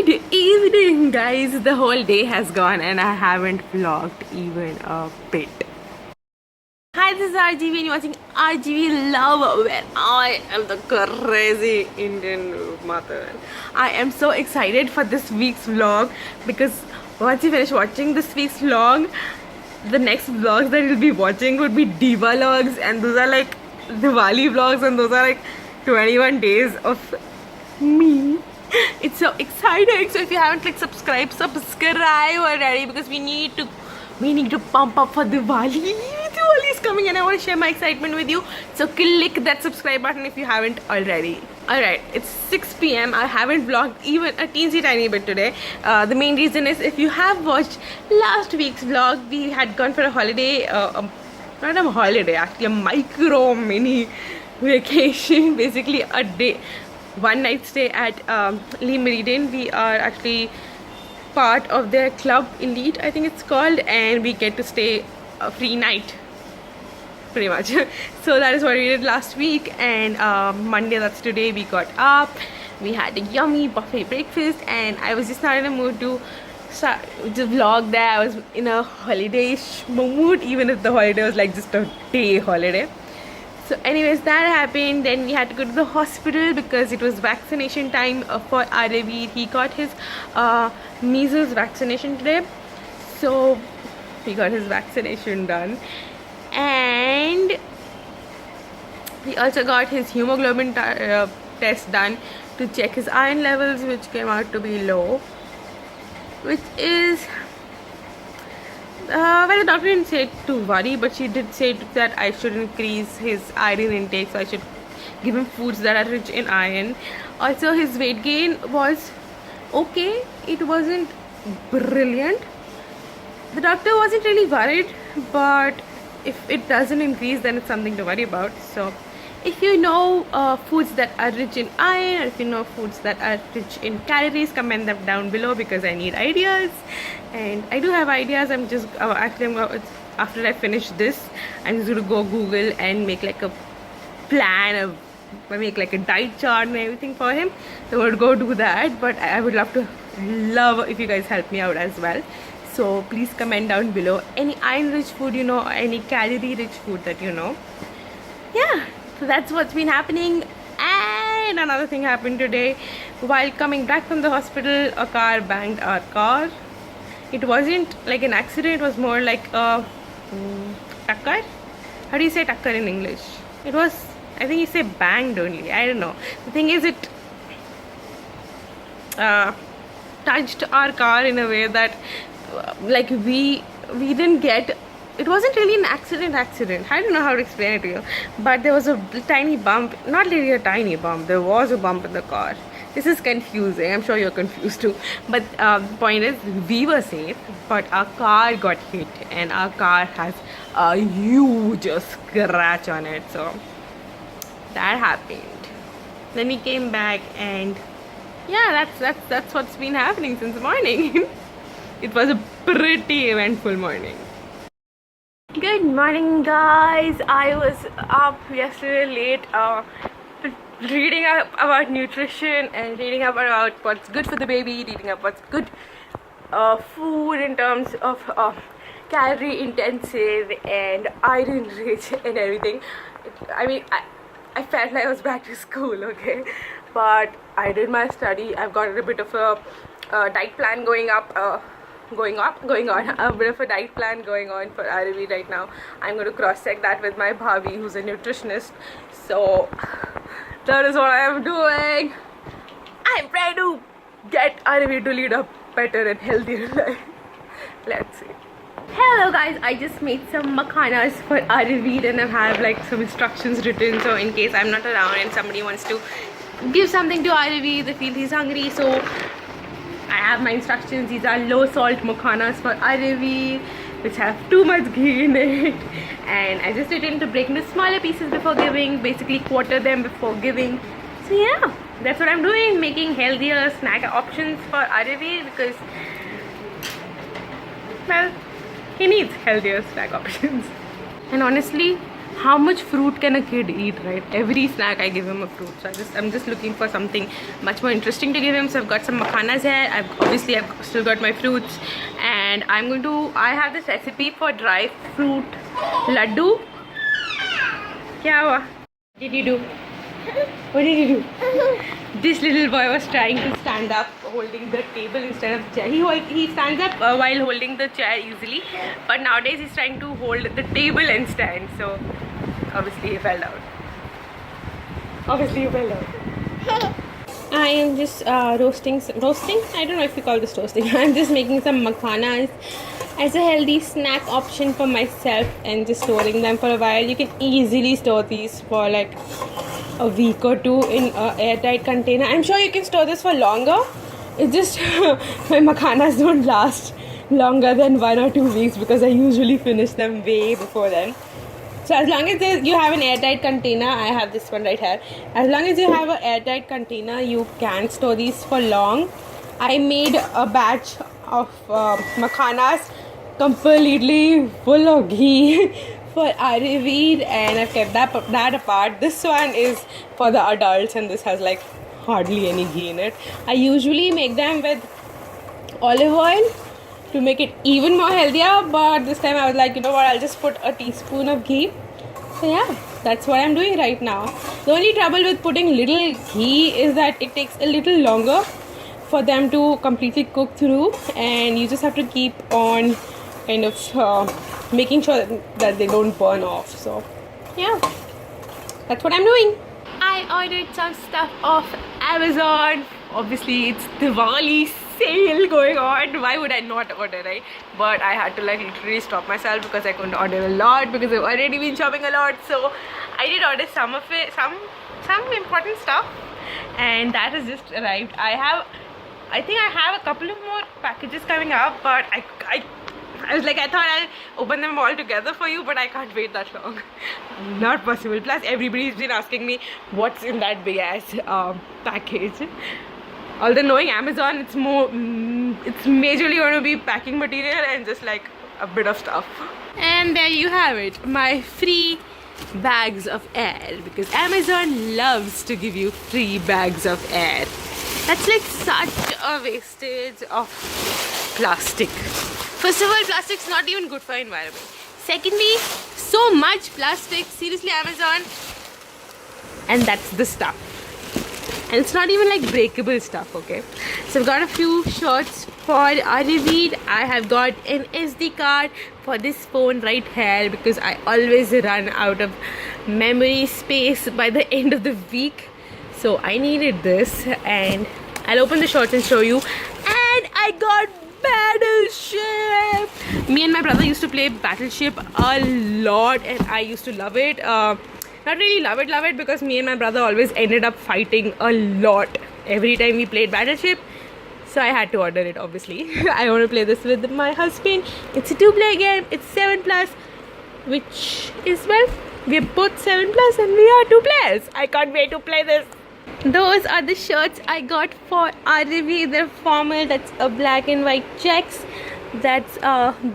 Good evening, guys. The whole day has gone and I haven't vlogged even a bit. Hi, this is RGV and you're watching RGV Love, where I am the crazy Indian mother. I am so excited for this week's vlog because once you finish watching this week's vlog, the next vlogs that you'll be watching would be Diva vlogs, and those are like Diwali vlogs, and those are like 21 days of me. It's so exciting. So if you haven't clicked subscribe already, because we need to pump up for Diwali. Diwali is coming and I want to share my excitement with you. So click that subscribe button if you haven't already. Alright, it's 6 p.m. I haven't vlogged even a teensy tiny bit today. The main reason is, if you have watched last week's vlog, we had gone for a holiday, not a holiday actually, a micro mini vacation, basically a day, one night stay at Lee Meridian. We are actually part of their club, Elite I think it's called, and we get to stay a free night pretty much. So that is what we did last week, and Monday, that's today, we got up, we had a yummy buffet breakfast, and I was just not in a mood to vlog that. I was in a holiday-ish mood, even if the holiday was like just a day holiday. So anyways, that happened. Then we had to go to the hospital because it was vaccination time for Aravi. He got his measles vaccination today, so he got his vaccination done, and he also got his hemoglobin test done to check his iron levels, which came out to be low, which is well, the doctor didn't say to worry, but she did say that I should increase his iron intake, so I should give him foods that are rich in iron. Also, his weight gain was okay, it wasn't brilliant. The doctor wasn't really worried, but if it doesn't increase, then it's something to worry about. So if you know foods that are rich in iron, or if you know foods that are rich in calories, comment them down below, because I need ideas, and I do have ideas. I'm just after I finish this, I'm just going to go Google and make like a plan of, make like a diet chart and everything for him. So I would go do that, but I would love if you guys help me out as well. So please comment down below any iron rich food you know, or any calorie rich food that you know. Yeah, so that's what's been happening. And another thing happened today. While coming back from the hospital, a car banged our car. It wasn't like an accident, it was more like a takkar. How do you say takkar in English? It was, I think you say banged only, I don't know. The thing is, it touched our car in a way that like we didn't get, it wasn't really an accident. I don't know how to explain it to you, but there was a tiny bump, not really a tiny bump, there was a bump in the car. This is confusing, I'm sure you're confused too, but the point is, we were safe, but our car got hit, and our car has a huge scratch on it. So that happened. Then we came back, and yeah, that's what's been happening since morning. It was a pretty eventful morning. Good morning, guys. I was up yesterday late reading up about nutrition and reading up about what's good for the baby, reading up what's good food in terms of calorie intensive and iron rich and everything. I mean, I felt like I was back to school, okay, but I did my study. I've got a bit of a diet plan going on, a bit of a diet plan going on for Aravi right now. I'm going to cross check that with my bhabhi, who's a nutritionist. So that is what I am doing. I'm trying to get Aravi to lead a better and healthier life. Let's see. Hello guys, I just made some makhanas for Aravi, and I have like some instructions written, so in case I'm not around and somebody wants to give something to Aravi, they feel he's hungry, so I have my instructions. These are low salt makhanas for Aravi, which have too much ghee in it, and I just written to break into smaller pieces before giving, basically quarter them before giving. So yeah, that's what I'm doing, making healthier snack options for Aravi, because, well, he needs healthier snack options. And honestly, how much fruit can a kid eat, right? Every snack I give him a fruit. So I'm just looking for something much more interesting to give him. So I've got some makhanas here. I've still got my fruits, and I have this recipe for dry fruit laddu. Kya hua? What did you do? What did you do? This little boy was trying to stand up holding the table instead of the chair. He stands up while holding the chair easily, but nowadays he's trying to hold the table and stand. So obviously he fell down. I am just roasting. I don't know if you call this roasting. I'm just making some makhanas as a healthy snack option for myself and just storing them for a while. You can easily store these for like a week or two in an airtight container. I'm sure you can store this for longer. It's just my makhanas don't last longer than 1 or 2 weeks because I usually finish them way before then. So as long as you have an airtight container, I have this one right here. As long as you have an airtight container, you can store these for long. I made a batch of makhanas completely full of ghee for Aryaveer, and I've kept that apart. This one is for the adults, and this has like hardly any ghee in it. I usually make them with olive oil to make it even more healthier, but this time I was like, you know what, I'll just put a teaspoon of ghee. So yeah, that's what I'm doing right now. The only trouble with putting little ghee is that it takes a little longer for them to completely cook through, and you just have to keep on kind of making sure that they don't burn off. So yeah, that's what I'm doing. I ordered some stuff off Amazon. Obviously it's Diwali sale going on. Why would I not order, right? But I had to like literally stop myself because I couldn't order a lot because I've already been shopping a lot. So I did order some of it, some important stuff, and that has just arrived. I think I have a couple of more packages coming up, but I was like, I thought I'll open them all together for you, but I can't wait that long. Not possible. Plus, everybody's been asking me what's in that big ass package. Although knowing Amazon, it's majorly going to be packing material and just like a bit of stuff. And there you have it, my free bags of air, because Amazon loves to give you free bags of air. That's like such a wastage of plastic. First of all, plastic's not even good for environment. Secondly, so much plastic. Seriously, Amazon. And that's the stuff. And it's not even like breakable stuff, okay? So I've got a few shirts for Aryaveer. I have got an SD card for this phone right here because I always run out of memory space by the end of the week. So I needed this, and I'll open the shorts and show you. And I got Battleship. Me and my brother used to play Battleship a lot, and I used to love it. Not really love it because me and my brother always ended up fighting a lot every time we played Battleship. So I had to order it, obviously. I want to play this with my husband. It's a 2-player game. It's 7+, which is, well, we're both 7+ and we are 2 players. I can't wait to play this. Those are the shirts I got for Aryaveer. They're formal. That's a black and white checks. That's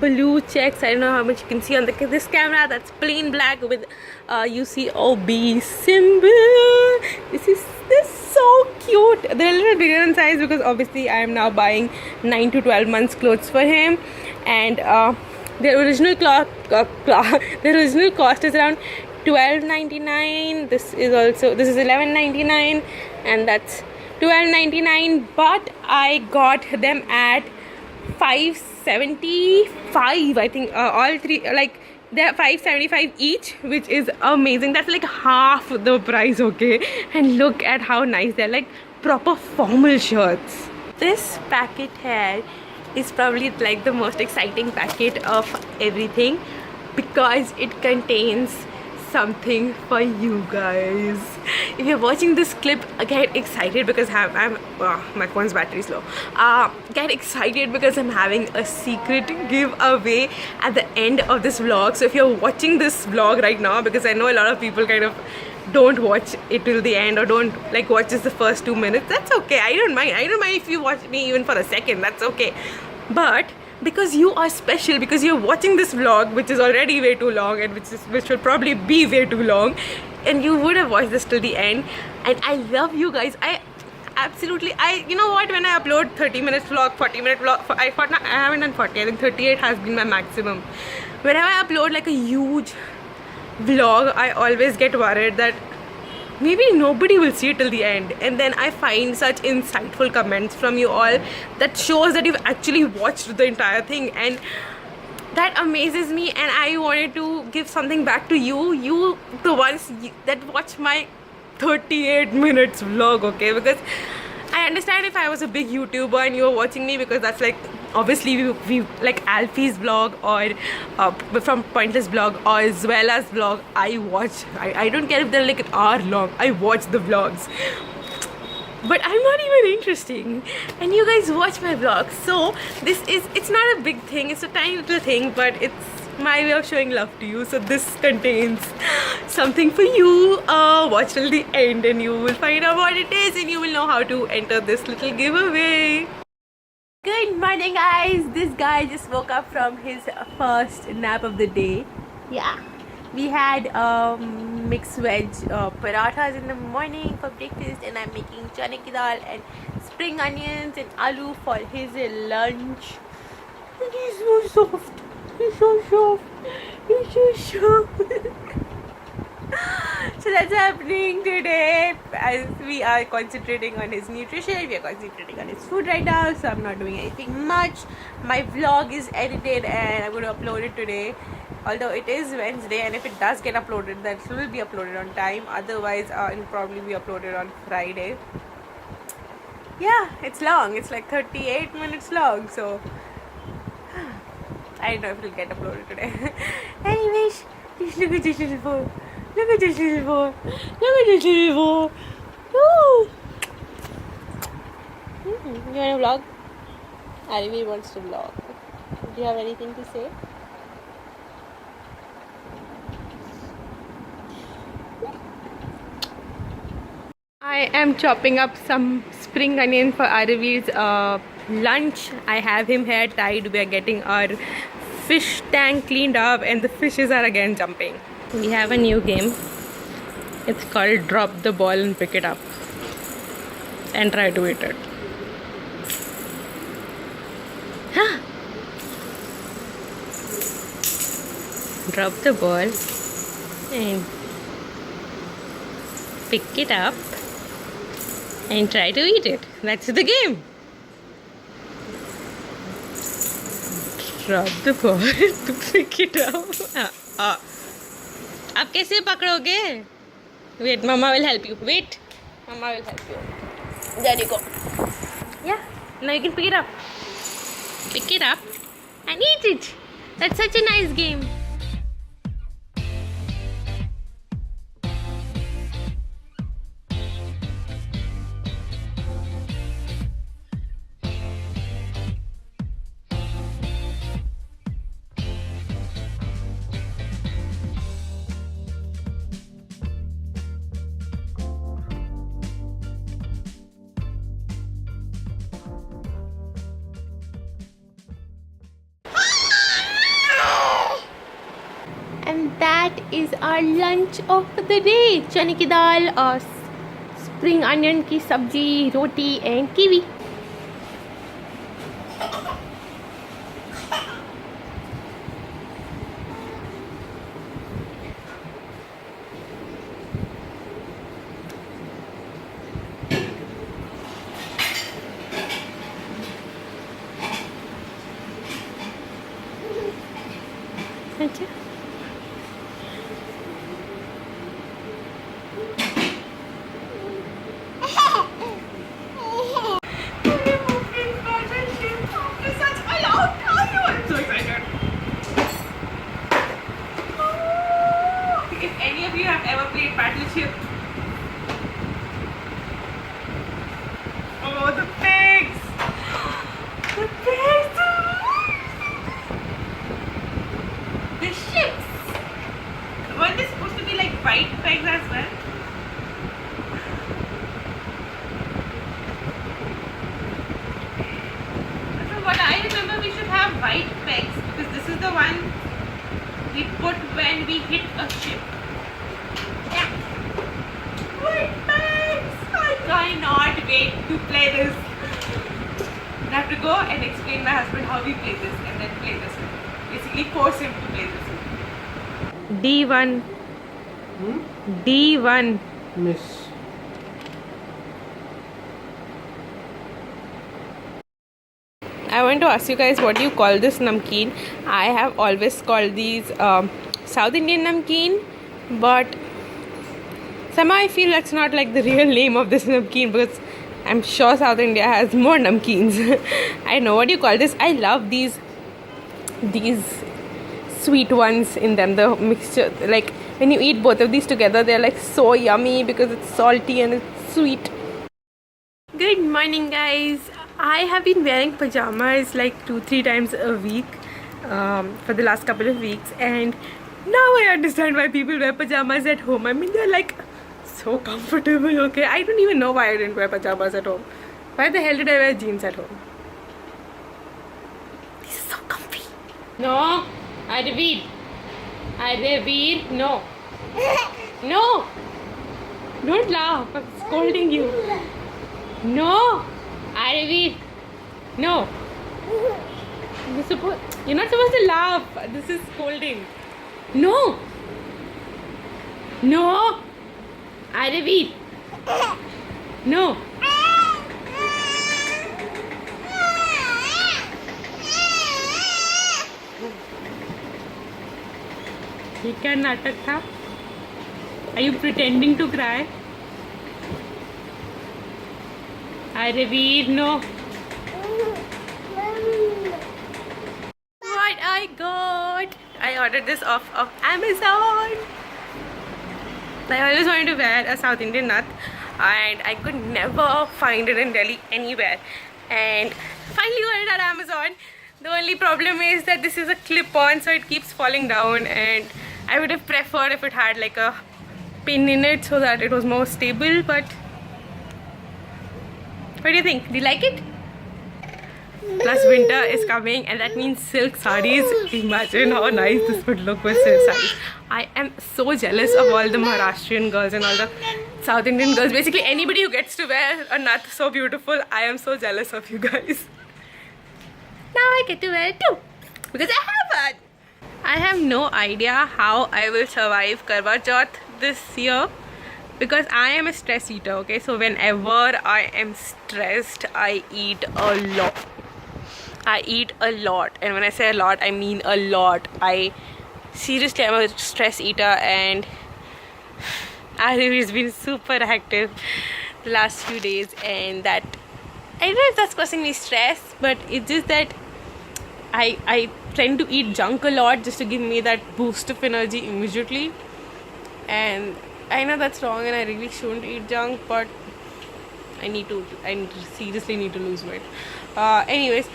blue checks. I don't know how much you can see on this camera. That's plain black with UCOB symbol. This is so cute. They're a little bigger in size because obviously I am now buying 9 to 12 months clothes for him, and the original cost is around $12.99. This is $11.99, and that's $12.99. But I got them at $5.75. I think all three, like, they're $5.75 each, which is amazing. That's like half the price, okay? And look at how nice they're, like proper formal shirts. This packet here is probably like the most exciting packet of everything because it contains something for you guys. If you're watching this clip, get excited because my phone's battery is low. Get excited because I'm having a secret giveaway at the end of this vlog. So if you're watching this vlog right now, because I know a lot of people kind of don't watch it till the end or don't like watch just the first 2 minutes, that's okay. I don't mind if you watch me even for a second, that's okay. But because you are special, because you're watching this vlog, which is already way too long and which will probably be way too long, and you would have watched this till the end. And I love you guys. You know what, when I upload 30 minutes vlog, 40 minute vlog, I haven't done 40, I think 38 has been my maximum. Whenever I upload like a huge vlog, I always get worried that maybe nobody will see it till the end, and then I find such insightful comments from you all that shows that you've actually watched the entire thing, and that amazes me. And I wanted to give something back to you, the ones that watch my 38 minutes vlog, okay? Because I understand if I was a big YouTuber and you were watching me, because that's like obviously we like Alfie's vlog or from Pointless vlog, or as well as vlog I watch. I don't care if they're like an hour long, I watch the vlogs, but I'm not even interesting, and you guys watch my vlogs. So it's not a big thing, it's a tiny little thing, but it's my way of showing love to you. So this contains something for you. Watch till the end and you will find out what it is, and you will know how to enter this little giveaway. Good morning, guys. This guy just woke up from his first nap of the day. Yeah, we had mixed veg parathas in the morning for breakfast, and I'm making chane ki dal and spring onions and aloo for his lunch. And he's so soft. He's so soft. He's so soft. So that's happening today, as we are concentrating on his nutrition. We are concentrating on his food right now, so I'm not doing anything much. My vlog is edited and I'm going to upload it today, although it is Wednesday, and if it does get uploaded, then it will be uploaded on time. Otherwise it will probably be uploaded on Friday. Yeah, it's long. It's like 38 minutes long, so I don't know if it will get uploaded today. Anyways, just look at this little boy. Look at this little boy. Look at this little boy. Woo! You want to vlog? Arivi wants to vlog. Do you have anything to say? I am chopping up some spring onion for Arivi's lunch. I have him hair tied. We are getting our fish tank cleaned up, and the fishes are again jumping. We have a new game. It's called Drop the Ball and Pick It Up and try to eat it. Huh. Drop the ball and pick it up and try to eat it. That's the game. Drop the ball to pick it up. आप कैसे पकड़ोगे? Wait, Mama will help you. Wait, Mama will help you. There you go. Yeah, now you can pick it up. Pick it up and eat it. That's such a nice game. And that is our lunch of the day. Chane ki dal, spring onion ki sabji, roti and kiwi. अच्छा If any of you have ever played Battleship, oh, the pigs! The pigs! The ship! what I remember, we should have white pegs because this is the one we put when we hit a ship. Yeah. White pegs! I cannot wait to play this. I have to go and explain my husband how we play this and then play this one. Basically force him to play this one. D1. D1. Miss. I want to ask you guys, what do you call this namkeen? I have always called these South Indian namkeen, but somehow I feel that's not like the real name of this namkeen because I'm sure South India has more namkeens. I know, what do you call this? I love these sweet ones in them, the mixture. Like when you eat both of these together, they're like so yummy because it's salty and it's sweet. Good morning, guys. I have been wearing pajamas like 2-3 times a week for the last couple of weeks, and now I understand why people wear pajamas at home. I mean, they're like so comfortable. Okay, I don't even know why I didn't wear pajamas at home. Why the hell did I wear jeans at home? This is so comfy. No, Arvind, no. No, don't laugh. I'm scolding you. No, Arvind, no. You're not supposed to laugh. This is scolding. No. No. Arvind. No. ये क्या नाटक था? Are you pretending to cry? Arvind, no. What I got? I ordered this off of Amazon. I always wanted to wear a South Indian nath and I could never find it in Delhi anywhere. And finally got it at Amazon. The only problem is that this is a clip-on, so it keeps falling down, and I would have preferred if it had like a pin in it so that it was more stable. But what do you think? Do you like it? Plus winter is coming and that means silk sarees. Imagine how nice this would look with silk sarees. I am so jealous of all the Maharashtrian girls and all the South Indian girls. Basically anybody who gets to wear a nath so beautiful. I am so jealous of you guys. Now I get to wear it too because I have one. I have no idea how I will survive Karwa Chauth this year because I am a stress eater, okay? So whenever I am stressed, I eat a lot. I eat a lot, and when I say a lot, I mean a lot. I seriously am a stress eater, and Ariv has been super active the last few days, and that, I don't know if that's causing me stress, but it's just that I tend to eat junk a lot just to give me that boost of energy immediately. And I know that's wrong and I really shouldn't eat junk, but I seriously need to lose weight. Anyways,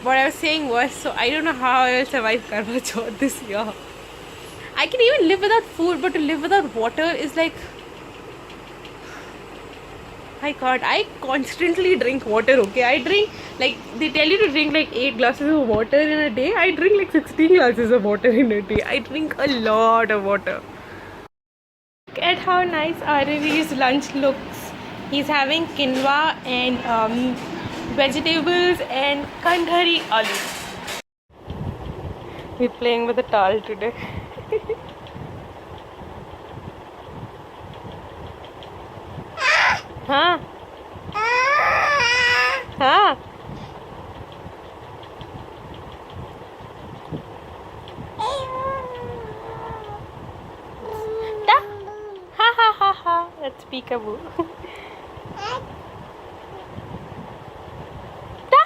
what I was saying was, so I don't know how I will survive Karwa Chauth this year. I can even live without food, but to live without water is like, my god, I constantly drink water, okay? I drink, like, they tell you to drink like 8 glasses of water in a day. I drink like 16 glasses of water in a day. I drink a lot of water. Look at how nice Ariv's lunch looks. He's having quinoa and vegetables and kandhari aloo. We're playing with the tal today. Huh? Huh? Da? Ha ha ha ha. That's peekaboo. Da?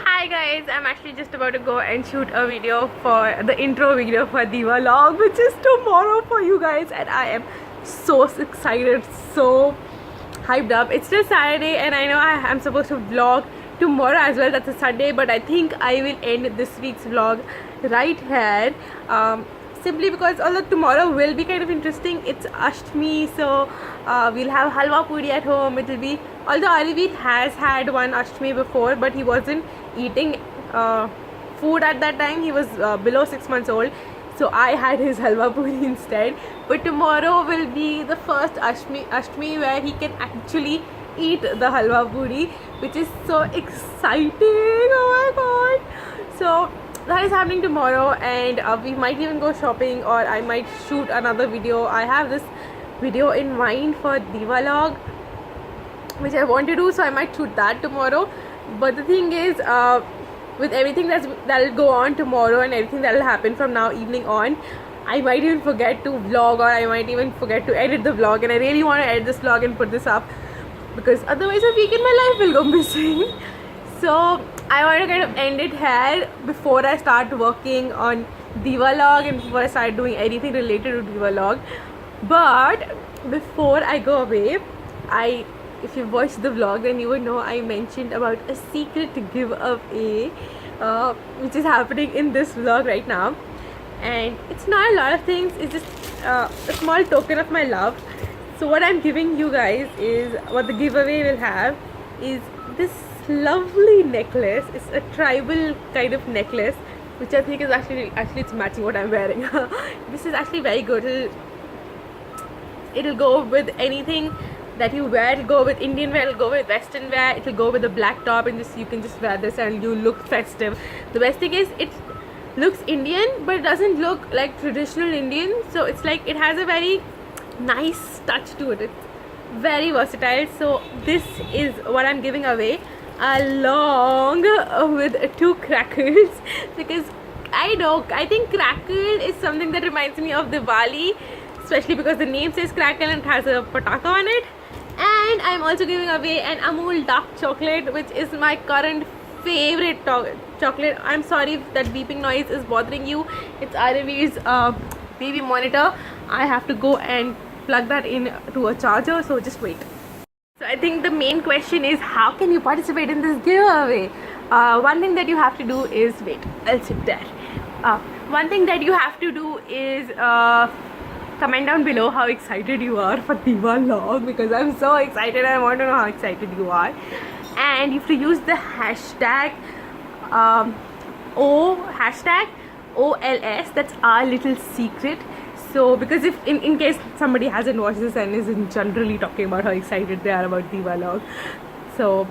Hi guys, I'm actually just about to go and shoot a video for the intro video for the vlog, which is tomorrow for you guys, and I am so excited, so hyped up. It's still Saturday and I know I'm supposed to vlog tomorrow as well. That's a Sunday, but I think I will end this week's vlog right here. simply because although tomorrow will be kind of interesting, it's Ashtami, so we'll have halwa puri at home. It'll be, although Arivit has had one Ashtami before, but he wasn't eating food at that time. He was below 6 months old, so I had his halwa puri instead. But tomorrow will be the first Ashtami where he can actually eat the halwa puri, which is so exciting. Oh my god! So that is happening tomorrow, and we might even go shopping, or I might shoot another video. I have this video in mind for Diwalog which I want to do, so I might shoot that tomorrow. But the thing is, with everything that'll go on tomorrow and everything that'll happen from now evening on, I might even forget to vlog, or I might even forget to edit the vlog, and I really want to edit this vlog and put this up, because otherwise a week in my life will go missing. So I want to kind of end it here before I start working on Diwalog and before I start doing anything related to Diwalog. But before I go away, if you watched the vlog, then you would know I mentioned about a secret giveaway which is happening in this vlog right now. And it's not a lot of things, it's just a small token of my love. So what I'm giving you guys is, what the giveaway will have is this lovely necklace. It's a tribal kind of necklace, which I think is actually it's matching what I'm wearing. This is actually very good. It'll go with anything that you wear. It'll go with Indian wear, it'll go with Western wear, it'll go with a black top, and you can just wear this and you look festive. The best thing is it looks Indian, but it doesn't look like traditional Indian. So it's like it has a very nice touch to it. It's very versatile. So this is what I'm giving away, along with 2 crackers, because I think crackle is something that reminds me of Diwali, especially because the name says crackle and it has a pataka on it. And I'm also giving away an Amul dark chocolate, which is my current favorite chocolate. I'm sorry if that beeping noise is bothering you. It's Aravi's baby monitor. I have to go and plug that in to a charger, so just wait. So I think the main question is, how can you participate in this giveaway? One thing that you have to do is, wait, I'll sit there. One thing that you have to do is comment down below how excited you are for Diwalog, because I'm so excited. I want to know how excited you are. And you have to use the hashtag OLS, that's our little secret. So because if in case somebody hasn't watched this and isn't generally talking about how excited they are about Diwalog, so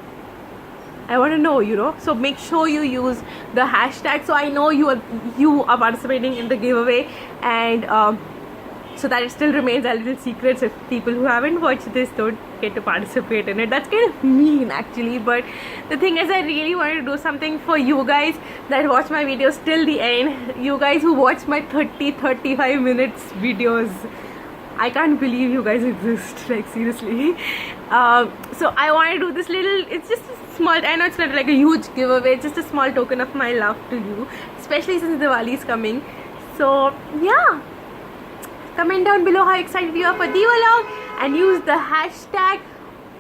I want to know, you know, so make sure you use the hashtag, so I know you are participating in the giveaway, and so that it still remains a little secret, so people who haven't watched this don't get to participate in it. That's kind of mean actually, but the thing is, I really want to do something for you guys that watch my videos till the end. You guys who watch my 30-35 minutes videos, I can't believe you guys exist, like seriously. So I want to do this little, it's just a small, I know it's not like a huge giveaway, it's just a small token of my love to you, especially since Diwali is coming. So yeah, comment down below how excited you are for Diwalog and use the hashtag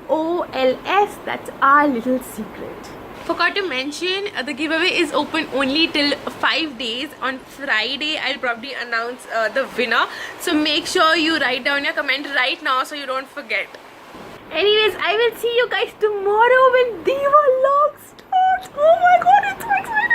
OLS, that's our little secret. Forgot to mention, the giveaway is open only till 5 days. On Friday, I'll probably announce the winner. So make sure you write down your comment right now so you don't forget. Anyways, I will see you guys tomorrow when Diwalog starts. Oh my god, it's so exciting.